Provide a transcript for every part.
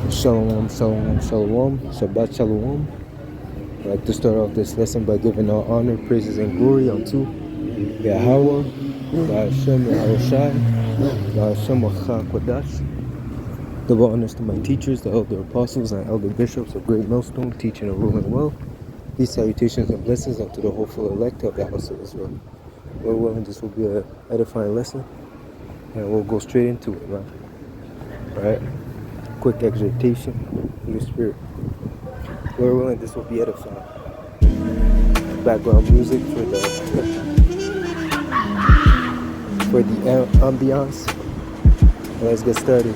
Shalom, shalom, shalom, Shabbat shalom. I'd like to start off this lesson by giving all honor, praises, and glory unto Yahweh, Ba'ashem Yahushai, Ba'ashem Kodash. Double honors to my teachers, the elder apostles, and elder bishops of Great Millstone, teaching and ruling well. These salutations and blessings unto the hopeful elect of the house of Israel. Lord willing, this will be an edifying lesson, and we'll go straight into it, man. Alright? Quick exhortation, Holy Spirit. Lord willing, this will be edifying. Background music for the ambiance. Let's get started.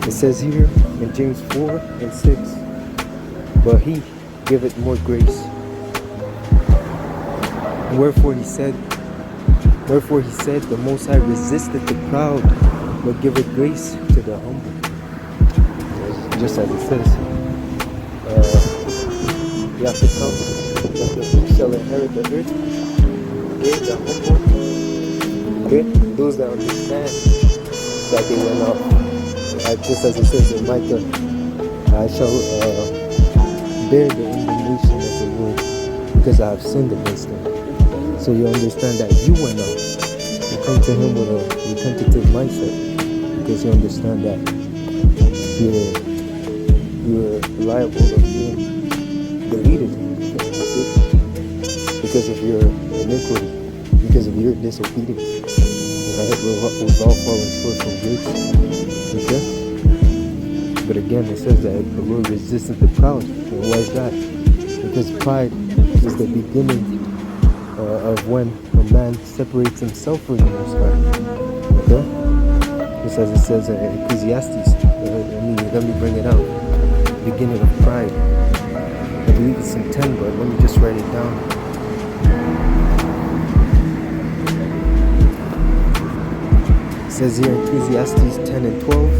It says here in James 4 and 6, but he giveth more grace. Wherefore he said, the Most High resisteth the proud, but giveth grace to the humble. Just as it says, you have to come, that the meek shall inherit the earth. Okay, the humble. Okay, those that understand that they went up. Just as it says in Micah, I shall bear the indignation of the Lord because I have sinned against them. So you understand that you went up. You come to him with a repentative mindset because you understand that you're liable of being deleted because of your iniquity, because of your disobedience. Right? We've all fallen short from grace. Okay? But again, it says that the Lord resisteth the proud. And why is that? Because pride is the beginning of when a man separates himself from the Most High. Okay? Just as it says in Ecclesiastes. Let me bring it out. Beginning of pride. I believe it's in 10, but let me just write it down. It says here in Ecclesiastes 10 and 12,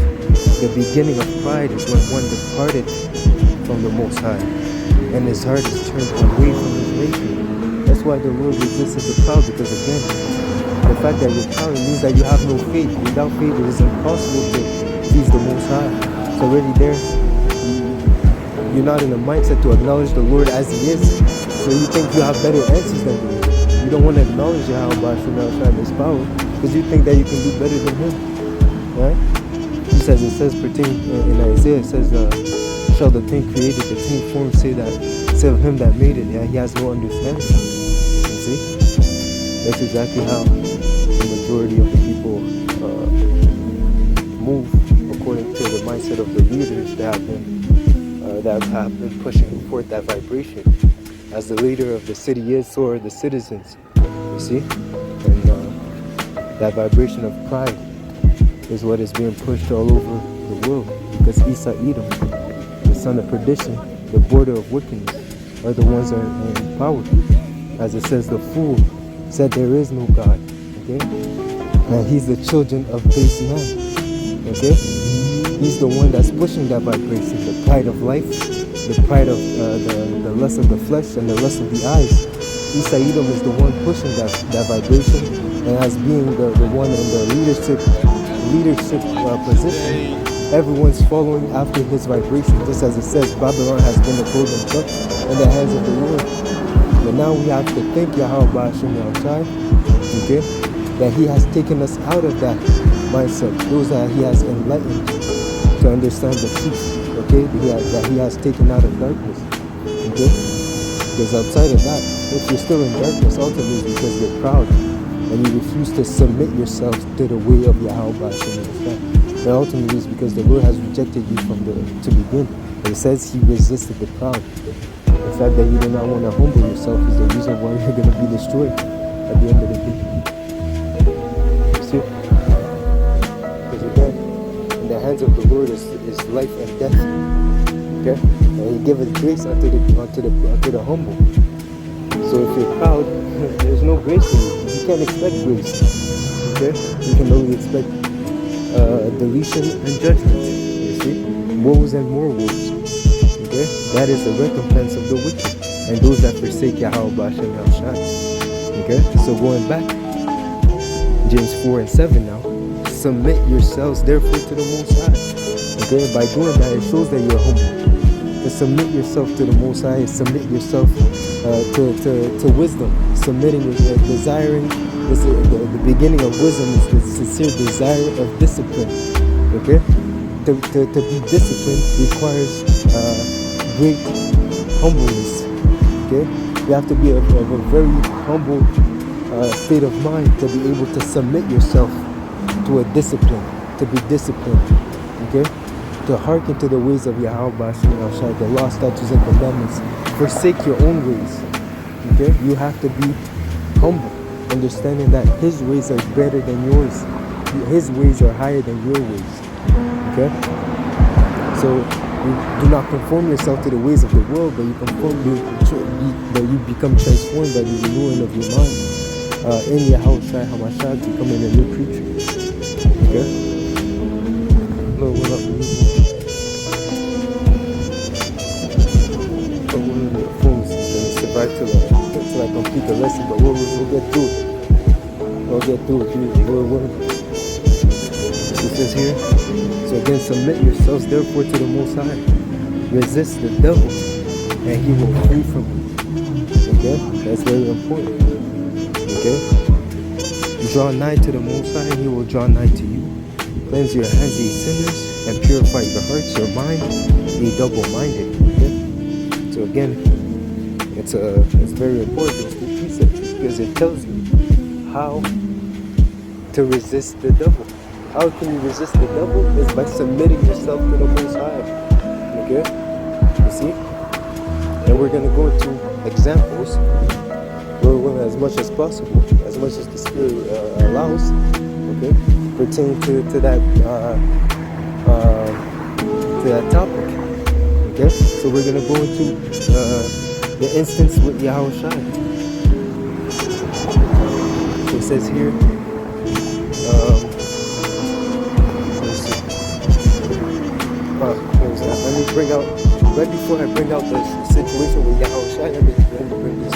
the beginning of pride is when one departed from the Most High, and his heart is turned away from his Maker. That's why the Lord resisted the proud, because again, the fact that you're proud means that you have no faith. Without faith, it is impossible to please the Most High. It's already there. You're not in a mindset to acknowledge the Lord as He is. So you think you have better answers than Him. You don't want to acknowledge Yahweh and His power because you think that you can do better than Him. Right? Just as it says pertaining in Isaiah, it says, shall the thing created, the thing formed say of Him that made it, yeah, He has no understanding. You see? That's exactly how the majority of the people move according to the mindset of the leaders that have been pushing forth that vibration. As the leader of the city is, so are the citizens. You see? And that vibration of pride is what is being pushed all over the world. Because Esau Edom, the son of perdition, the border of wickedness, are the ones that are in power. As it says, the fool said there is no God. Okay? And he's the children of base man. Okay? He's the one that's pushing that vibration, the pride of life, the pride of the lust of the flesh and the lust of the eyes. Esau Edom is the one pushing that vibration, and as being the one in the leadership position, everyone's following after his vibration. Just as it says, Babylon has been a golden cup in the hands of the Lord. But now we have to thank Yahweh Ba'ashem Yahushai, okay, that He has taken us out of that mindset, those that He has enlightened to understand the truth, okay, that He has taken out of darkness, okay, because outside of that, if you're still in darkness, ultimately it's because you're proud and you refuse to submit yourself to the way of Yahweh Ba'ashem Yahushai. And ultimately it's because the Lord has rejected you to begin. And it says He resisted the proud. The fact that you do not want to humble yourself is the reason why you're going to be destroyed at the end of the day. You see? Because again, in the hands of the Lord is life and death. Okay? And He giveth grace unto the humble. So if you're proud, there's no grace in you. You can't expect grace. Okay? You can only expect deletion and judgment. You see? Woes and more woes. Okay? That is the recompense of the wicked and those that forsake Yahweh Ba'ashem Yahushai. Okay? So going back, James 4 and 7 now. submit yourselves therefore to the Most High. Okay, by doing that, it shows that you're humble. To submit yourself to the Most High, submit yourself to wisdom. Submitting is desiring. The beginning of wisdom is the sincere desire of discipline. Okay, to be disciplined requires great humbleness. Okay, you have to be of a very humble state of mind to be able to submit yourself to a discipline, to be disciplined. Okay, to hearken to the ways of Yahweh, the law, statutes, and commandments. Forsake your own ways. Okay, you have to be humble, understanding that His ways are better than yours. His ways are higher than your ways. Okay, so you do not conform yourself to the ways of the world, but you become transformed by the renewing of your mind. In Yahushua HaMashiach, becoming a new creature. Okay. Lord, what up? Survive till I complete the lesson, but we'll get through it. We'll get through it. It says here, so again, submit yourselves therefore to the Most High. Resist the devil, and he will flee from you. Okay, that's very important. Okay, draw nigh to the Most High, and He will draw nigh to you. Cleanse your hands, ye sinners, and purify your hearts, your mind, ye double-minded. Okay, so again, it's very important. It's the precept because it tells you how to resist the devil. How can you resist the devil? Is by submitting yourself to the Most High. Okay? You see? And we're going to go into examples as much as possible, as much as the Spirit allows, okay? Pertaining to that topic. Okay? So we're going to go into the instance with Yahushua. So it says here, let me bring out, right before I bring out the situation with Yahushua, let me bring this.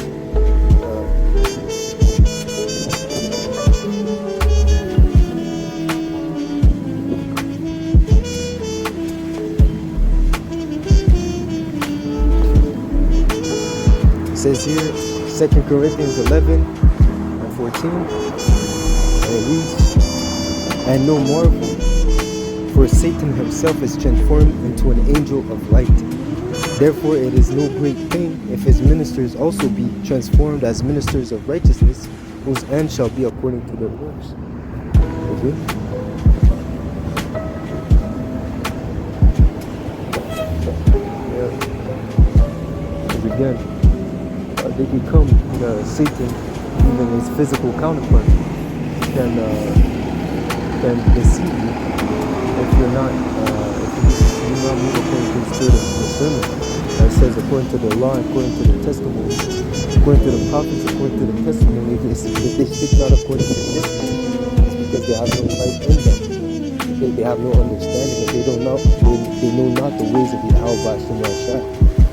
It says here, 2 Corinthians 11 and 14, and it reads, and no marvel, for Satan himself is transformed into an angel of light. Therefore it is no great thing if his ministers also be transformed as ministers of righteousness, whose end shall be according to their works. Okay? Yeah. Because again, they become Satan, even his physical counterpart, can deceive you if you're not move according to the spirit of discernment. It says according to the law, according to the testimony, according to the prophets, according to the testimony. If they speak not according to the mystery, it's because they have no light in them. They have no understanding. They know not the ways of Yahweh Hashem Yahshua.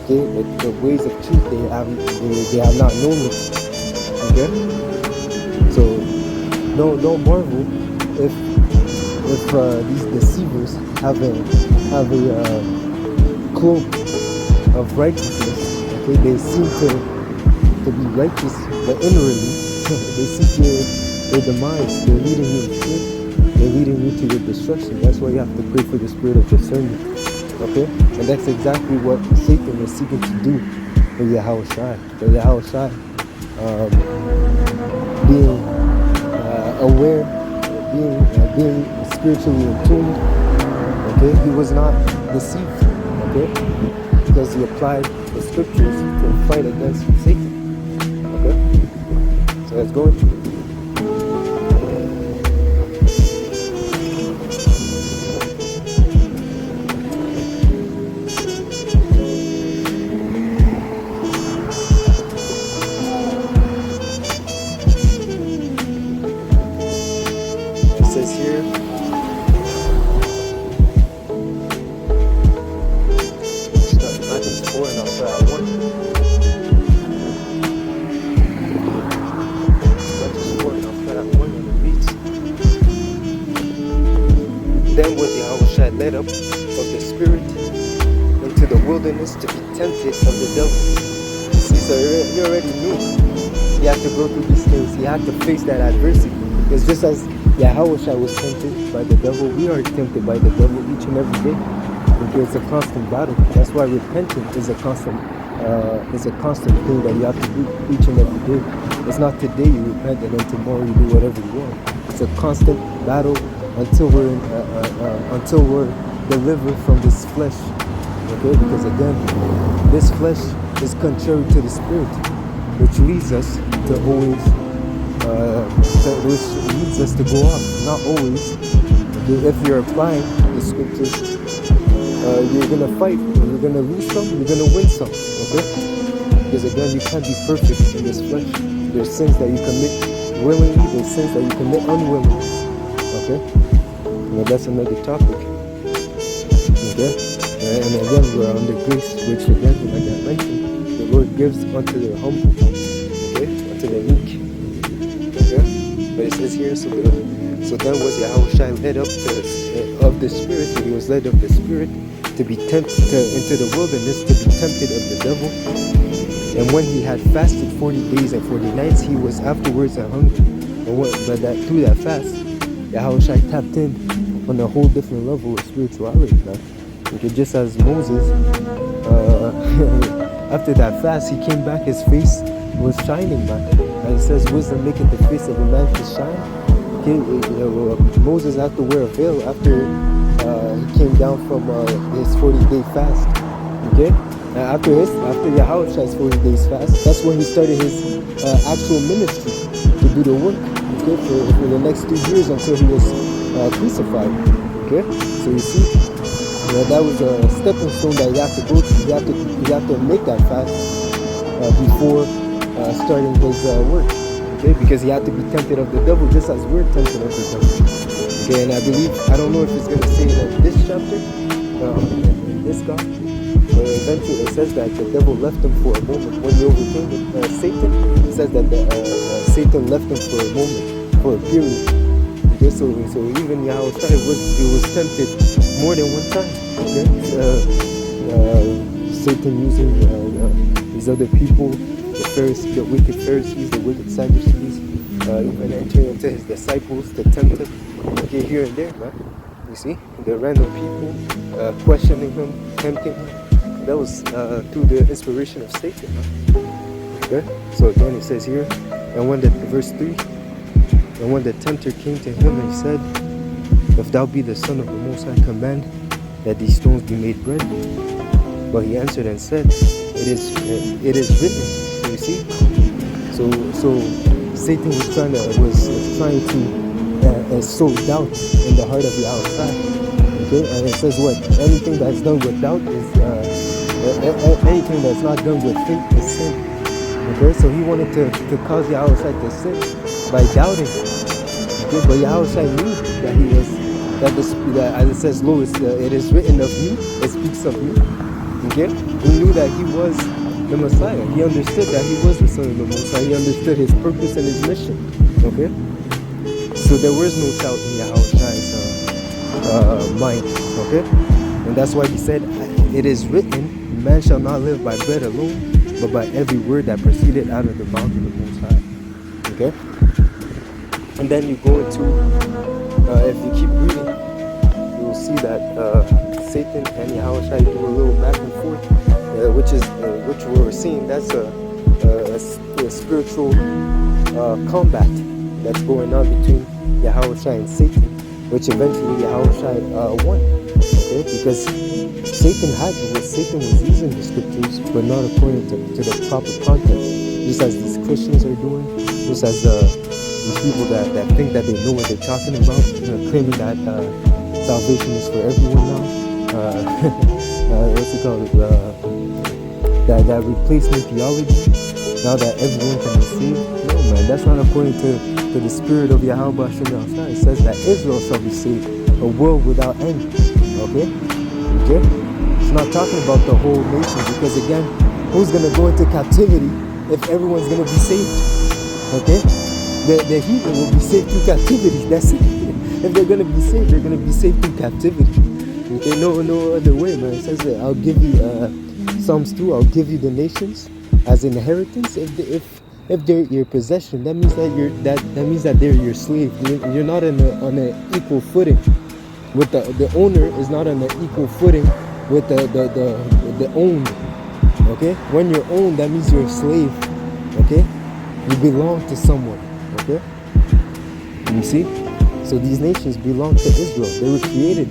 Okay, the ways of truth they have not known it. Okay, so don't marvel if these deceivers have a cloak of righteousness. Okay, they seem to be righteous, but inwardly they seek your demise. They're leading you astray. They're leading you to your destruction. That's why you have to pray for the spirit of discernment. Okay, and that's exactly what Satan is seeking to do for Yahushua. For Yahushua, being aware, being spiritually in tune. Okay, he was not deceived. Okay, because he applied the scriptures to fight against Satan. Okay, so let's go. was Yahushua led up of the Spirit into the wilderness to be tempted of the devil. See, so he already knew he had to go through these things. He had to face that adversity. It's just as Yahushua was tempted by the devil, we are tempted by the devil each and every day. Because it's a constant battle. That's why repentance is a constant thing that you have to do each and every day. It's not today you repent and then tomorrow you do whatever you want. It's a constant battle until we're delivered from this flesh. Okay, because again, this flesh is contrary to the Spirit, which leads us to always, which leads us to go off. Not always. Okay, if you're applying the scriptures, you're gonna fight, you're gonna lose some, you're gonna win some, okay? Because again, you can't be perfect in this flesh. There's sins that you commit willingly, there's sins that you commit unwillingly, okay? Well, that's another topic, okay? And again, we're under grace, which again, like I mentioned, the Lord gives unto the humble, okay? Unto the meek, okay? But it says here, so then was Yahushua led up of the Spirit, so he was led of the Spirit to be tempted into the wilderness, to be tempted of the devil. And when he had fasted 40 days and 40 nights, he was afterwards hungry. And through that fast, Yahushua tapped in on a whole different level of spirituality, man. Okay, just as Moses, after that fast, he came back, his face was shining, man. And it says, wisdom maketh the face of a man to shine. Okay, Moses had to wear a veil after he came down from his 40-day fast. Okay, after Yahushua's 40 days fast, that's when he started his actual ministry to do the work. Okay, for the next 2 years until he was crucified. Okay, so you see, that was a stepping stone that you have to go to. You have to make that fast before starting his work. Okay, because he had to be tempted of the devil just as we're tempted of the devil. Okay, and I don't know if it's going to say that in this chapter, in this God, but eventually it says that the devil left him for a moment. When he overcame Satan, it says that Satan left him for a moment, for a period. Okay, so even Yahushua was tempted more than one time. Okay, Satan using these other people, the wicked Pharisees, the wicked Sadducees, even entering into his disciples to tempt him, okay, here and there, man. You see, the random people questioning him, tempting him. That was through the inspiration of Satan, man. Okay, so again it says here, and when verse 3, and when the tempter came to him and said, if thou be the Son of the Most High, command that these stones be made bread. But he answered and said, it is written. So you see, so Satan was trying to sow doubt in the heart of Yahushua. Okay, and it says what? Anything that's done with doubt is anything that's not done with faith is sin. Okay, so he wanted to cause Yahushua to sin by doubting. Okay, but Yahushua knew that he was that as it says, lo, it is written of me, it speaks of me. Okay, he knew that he was the Messiah. He understood that he was the Son of the Most High. He understood his purpose and his mission. Okay, so there was no doubt in Yahushua's mind. Okay, and that's why he said, it is written, man shall not live by bread alone, but by every word that proceeded out of the mouth of the Most High. Okay, and then you go into, if you keep reading, you will see that Satan and Yahushua do a little back and forth, which we're seeing. That's a spiritual combat that's going on between Yahushua and Satan, which eventually Yahushua won. Okay, because Satan was using the scriptures, but not according to the proper context. Just as these Christians are doing, just as these people that think that they know what they're talking about, claiming that salvation is for everyone now. What's it called? That replacement theology. Now that everyone can be saved. No, man, that's not according to the spirit of Yahweh Hashem Yahushua. It says that Israel shall be saved, a world without end. Okay? Okay? It's not talking about the whole nation, because again, who's gonna go into captivity if everyone's gonna be saved? Okay? The heathen will be saved through captivity. That's it. if they're gonna be saved, they're gonna be saved through captivity. Okay, no other way, man. It says that I'll give you Psalms 2. I'll give you the nations as an inheritance. If they're your possession, that means that means that they're your slave. You're not on an equal footing with the owner is not on an equal footing with the owned. Okay, when you're owned, that means you're a slave. Okay, you belong to someone. Okay, you see. So these nations belong to Israel. They were created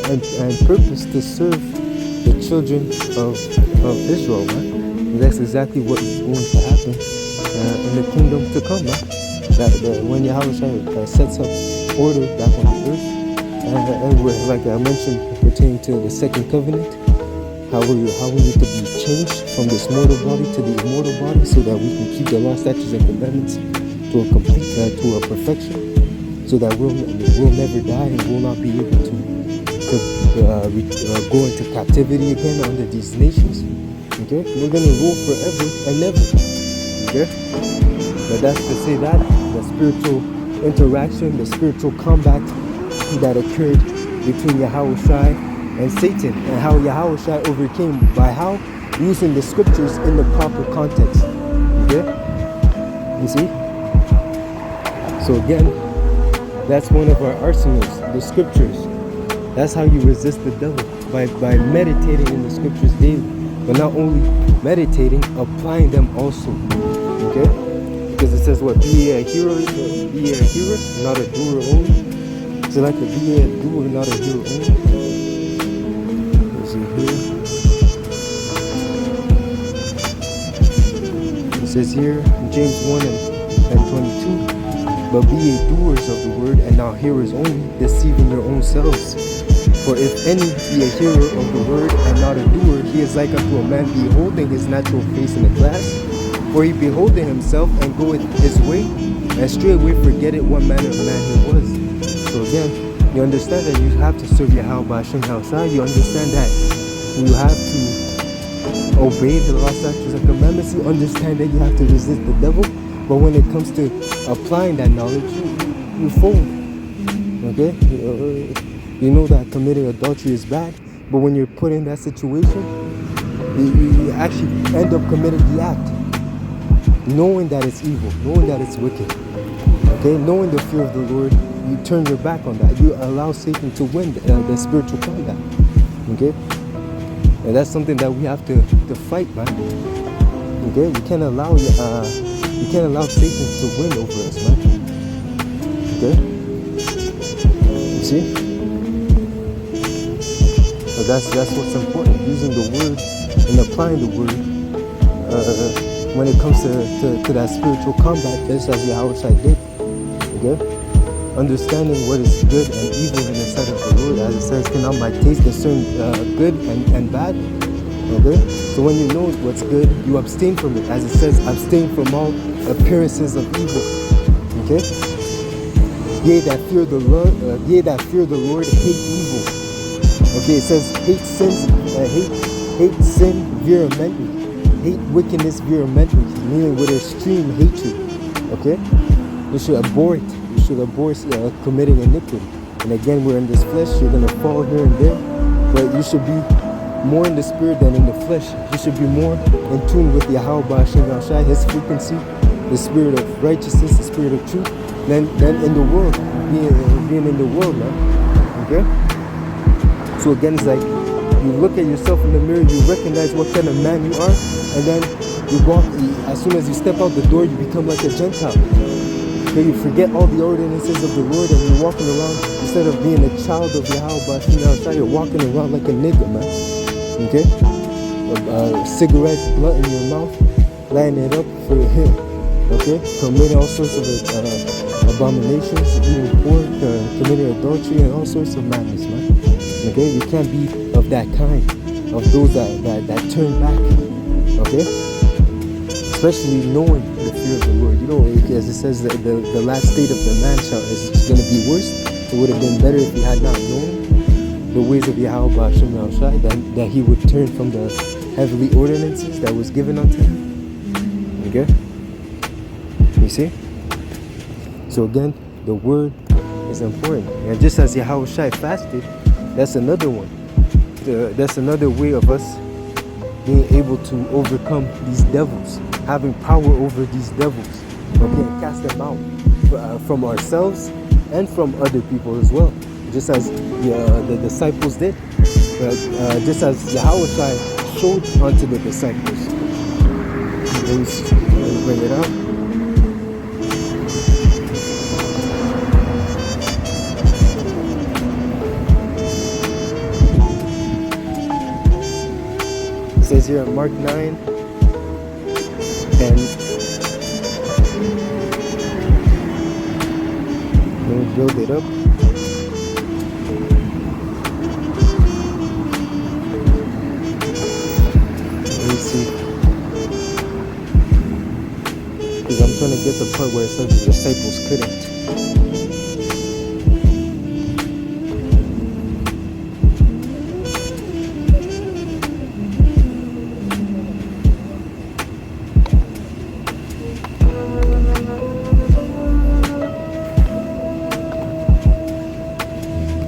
and purposed to serve the children of Israel, man. And that's exactly what is going to happen in the kingdom to come, man. When Yahweh sets up order back on the earth, and we're, like I mentioned, pertaining to the second covenant, how we need to be changed from this mortal body to the immortal body, so that we can keep the law, statutes, and commandments to a complete, to a perfection, so that we'll never die and will not be able to go into captivity again under these nations. Okay, we're gonna rule forever and never. Okay, but that's to say that the spiritual interaction, the spiritual combat that occurred between Yahushua and Satan, and how Yahushua overcame by how using the scriptures in the proper context. Okay, you see. So again, that's one of our arsenals, the scriptures. That's how you resist the devil, by meditating in the scriptures daily. But not only meditating, applying them also. Okay? Because it says what? Be ye a hearer, not a doer only. So like be ye a doer, not a hearer only. Let's see here. It says here in James 1 and 22. But be ye doers of the word, and not hearers only, deceiving your own selves. For if any be a hearer of the word, and not a doer, he is like unto a man beholding his natural face in a glass. For he beholdeth himself, and goeth his way, and straightway forgetteth what manner of man he was. So again, you understand that you have to serve Yahweh Ba'ashem Yahushua. You understand that you have to obey the law, statutes, and commandments. You understand that you have to resist the devil. But when it comes to applying that knowledge, you fold. Okay? You know that committing adultery is bad, but when you're put in that situation, you actually end up committing the act. Knowing that it's evil, knowing that it's wicked. Okay? Knowing the fear of the Lord, you turn your back on that. You allow Satan to win the spiritual combat. Okay? And that's something that we have to fight, man. Okay? We can't allow Satan to win over us, man. Okay? You see? So that's what's important. Using the word and applying the word when it comes to that spiritual combat, just as Yahushua did. Okay? Understanding what is good and evil in the sight of the Lord, as it says, cannot by taste discern good and bad. Okay? So when you know what's good, you abstain from it. As it says, abstain from all appearances of evil. Okay? Ye that fear the Lord, hate evil. Okay, it says hate sin vehemently. Hate wickedness vehemently, meaning with extreme hatred. Okay? You should abhor it. You should abhor committing iniquity. And again, we're in this flesh, you're gonna fall here and there. But you should be more in the spirit than in the flesh. You should be more in tune with Yahweh Ba'ashem Yahushua, his frequency, the spirit of righteousness, the spirit of truth, than in the world, being in the world, man. Okay? So again, it's like you look at yourself in the mirror, you recognize what kind of man you are, and then you walk, as soon as you step out the door, you become like a Gentile. Okay, you forget all the ordinances of the Lord, and you're walking around, instead of being a child of Yahweh Ba'ashem Yahushua, you're walking around like a nigga, man. Okay? Cigarette, blunt in your mouth, lighting it up for him. Okay? Committing all sorts of abominations, eating pork, committing adultery, and all sorts of madness, man. Okay? You can't be of that kind, of those that turn back. Okay? Especially knowing the fear of the Lord. You know, as it says, that the last state of the man is going to be worse. It would have been better if he had not known the ways of Yahweh Ba'ashem Yahushua, that he would turn from the heavenly ordinances that was given unto him. Okay? You see? So again, the word is important. And just as Yahushua fasted, that's another one. That's another way of us being able to overcome these devils, having power over these devils, okay, and cast them out from ourselves and from other people as well, just as the disciples did, just as Yahushua showed unto the disciples. Let me bring it out. It says here in Mark 9, and let me build it up. Let me see, because I'm trying to get the part where it says the disciples couldn't.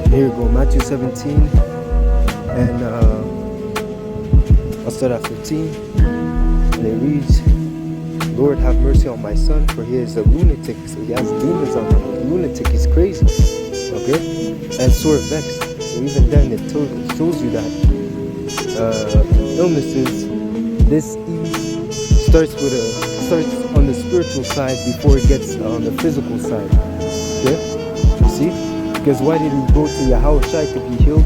Here we go, Matthew 17, and I'll start at 15, and it reads, Lord, have mercy on my son, for he is a lunatic. So he has demons on him. He's a lunatic, he's crazy, okay, and sore vexed. So even then it shows you that illnesses, this ease starts on the spiritual side before it gets on the physical side, okay, you see? Because why did he go to Yahushua to be healed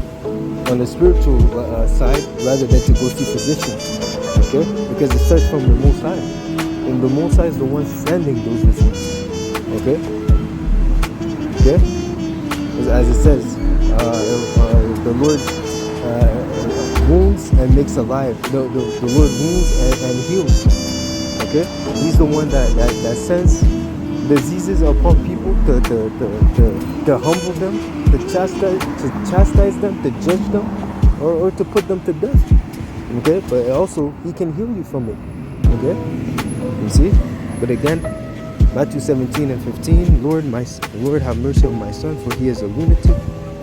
on the spiritual side rather than to go see physicians? Okay? Because it starts from the Most High. And the Most High is the one sending those diseases. Okay? Okay? As it says, the Lord wounds and makes alive. The Lord wounds and heals. Okay? He's the one that sends diseases upon people to humble them, to chastise them, to judge them, or to put them to death. Okay, but also he can heal you from it. Okay, you see. But again, Matthew 17 and 15. Lord, have mercy on my son, for he is a lunatic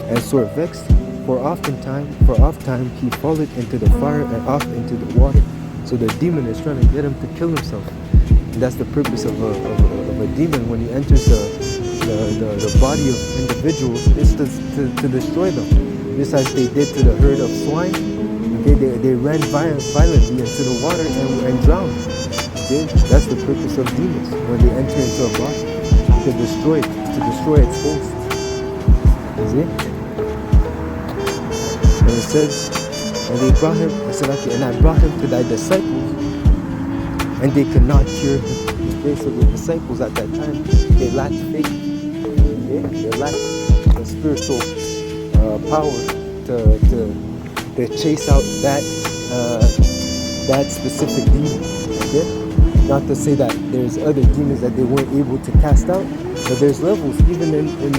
and sore vexed. For oft time he falleth into the fire and oft into the water. So the demon is trying to get him to kill himself. And that's the purpose of a demon when he enters the body of individuals, is to destroy them. Just as they did to the herd of swine. Okay, they ran violently into the water and drowned. Okay, that's the purpose of demons when they enter into a body, to destroy its host. You see? And it says, and they brought him. I said, okay, and I brought him to thy disciples, and they could not cure him. Okay, so the disciples at that time, they lacked faith. Okay? They lacked the spiritual power to chase out that specific demon. Okay? Not to say that there's other demons that they weren't able to cast out, but there's levels. Even in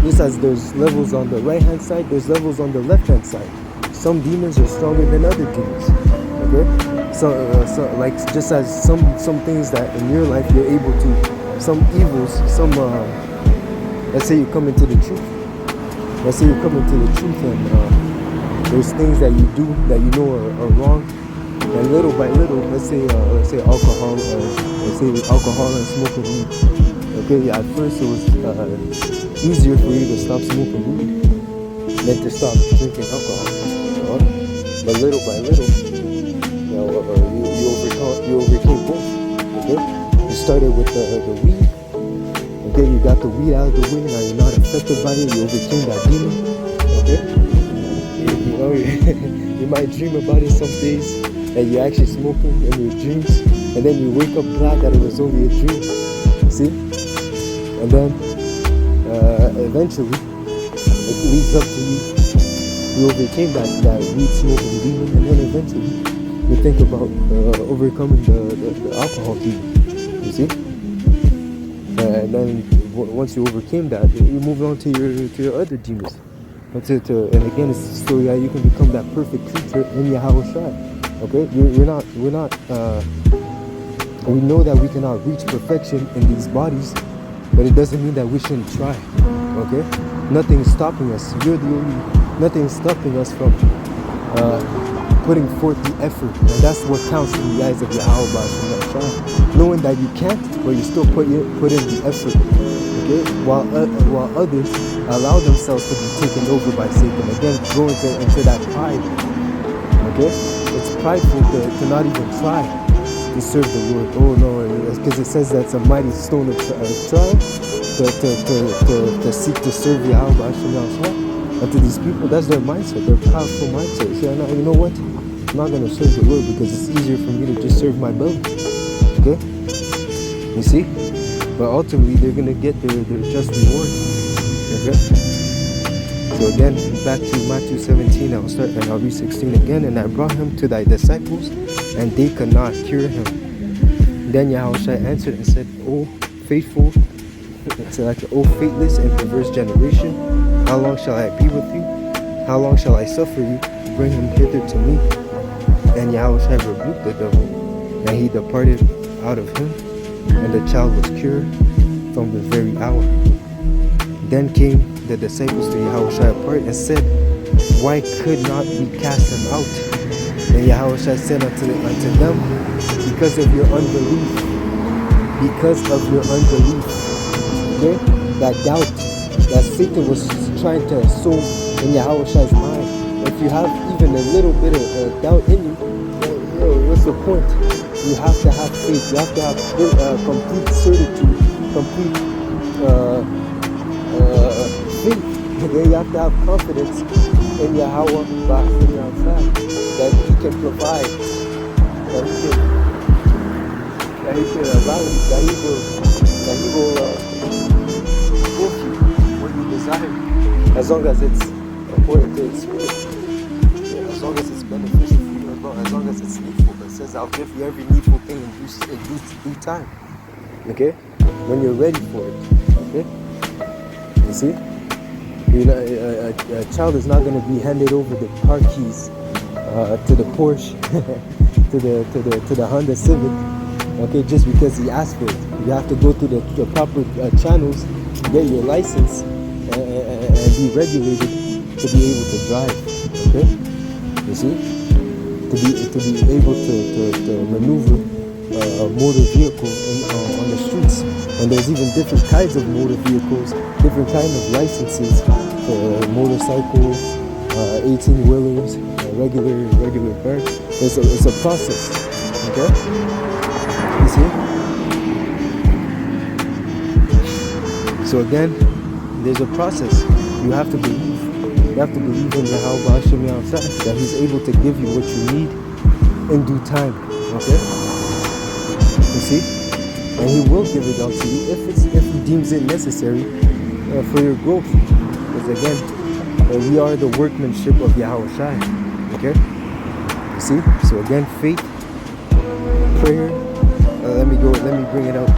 just as there's levels on the right hand side, there's levels on the left hand side. Some demons are stronger than other demons. Okay? So like just as some things that in your life you're able to, some evils, let's say you come into the truth. Let's say you come into the truth and there's things that you do that you know are wrong, and little by little, let's say alcohol, and smoking weed. Okay, at first it was easier for you to stop smoking weed than to stop drinking alcohol. But little by little, you overcame both. Okay, you started with the weed. Okay, you got the weed out of the way. Now you're not affected by it. You overcame that demon. Okay, you might dream about it some days, and you're actually smoking in your dreams, and then you wake up glad that it was only a dream. See, and then eventually it leads up to you overcame that weed smoking demon, and then eventually you think about overcoming the alcohol demon. You see, and then once you overcame that, you move on to your other demons. And again, it's so yeah, you can become that perfect creature in Yahushua. Okay, we're not. We know that we cannot reach perfection in these bodies, but it doesn't mean that we shouldn't try. Okay? Nothing is stopping us. Nothing is stopping us from putting forth the effort. And that's what counts in the eyes of Yahweh. Knowing that you can't, but you still put in the effort. Okay? While others allow themselves to be taken over by Satan. Again, going into that pride. Okay? It's prideful to not even try to serve the Lord. Oh no, because it says that's a mighty stone of trial to seek to serve Yahweh. And to these people, that's their mindset, their powerful mindset. Say, no, you know what? I'm not going to serve the Lord because it's easier for me to just serve my belly. Okay? You see? But ultimately, they're going to get their just reward. Okay? So again, back to Matthew 17, I'll start and I'll read 16 again. And I brought him to thy disciples, and they could not cure him. Then Yahushua answered and said, O faithful, O faithless and perverse generation, how long shall I be with you? How long shall I suffer you? Bring him hither to me. And Yahushua rebuked the devil, and he departed out of him, and the child was cured from the very hour. Then came the disciples to Yahushua apart and said, Why could not we cast him out? And Yahushua said unto them, Because of your unbelief. Because of your unbelief. Okay? That doubt that Satan was trying to sow in Yahushua's mind. If you have even a little bit of doubt in you, what's the point? You have to have faith. You have to have complete certitude, complete faith. You have to have confidence in Yahweh that He can provide, that He can allow you, that He will give you what you desire, as long as it's according to His Spirit, as long as it's beneficial for you, as long as it's needful. It says, I'll give you every needful thing in due time. Okay? When you're ready for it. Okay? You see? A child is not going to be handed over the car keys to the Porsche, to the Honda Civic, okay, just because he asked for it. You have to go through the proper channels, get your license, and be regulated to be able to drive. Okay, you see, to be able to maneuver a motor vehicle on the streets. And there's even different kinds of motor vehicles, different kind of licenses for motorcycle, 18-wheelers, regular cars. It's a process. Okay, you see. So again, there's a process. You have to believe. You have to believe in Yahweh Hashem Yahweh, that He's able to give you what you need in due time. Okay, you see. And He will give it unto you if He deems it necessary for your growth. Because again, we are the workmanship of Yahushua. Okay? You see? So again, faith, prayer. Let me bring it out.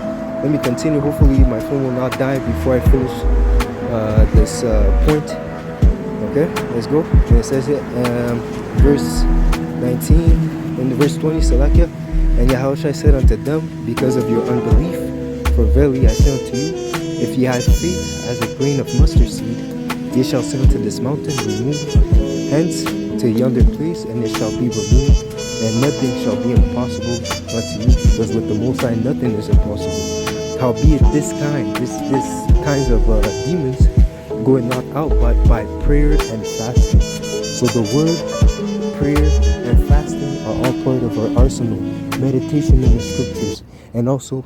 Let me continue. Hopefully my phone will not die before I finish this point. Okay? Let's go. And it says here, verse 19 and verse 20, Salakia. And Yahushua said unto them, Because of your unbelief, for verily I say unto you, if ye have faith as a grain of mustard seed, ye shall say unto this mountain, Remove hence to yonder place, and it shall be removed, and nothing shall be impossible unto you. Because with the Most High nothing is impossible. Howbeit this kinds of demons go not out but by prayer and fasting. So the word, prayer, and fasting are all part of our arsenal. Meditation in the scriptures, and also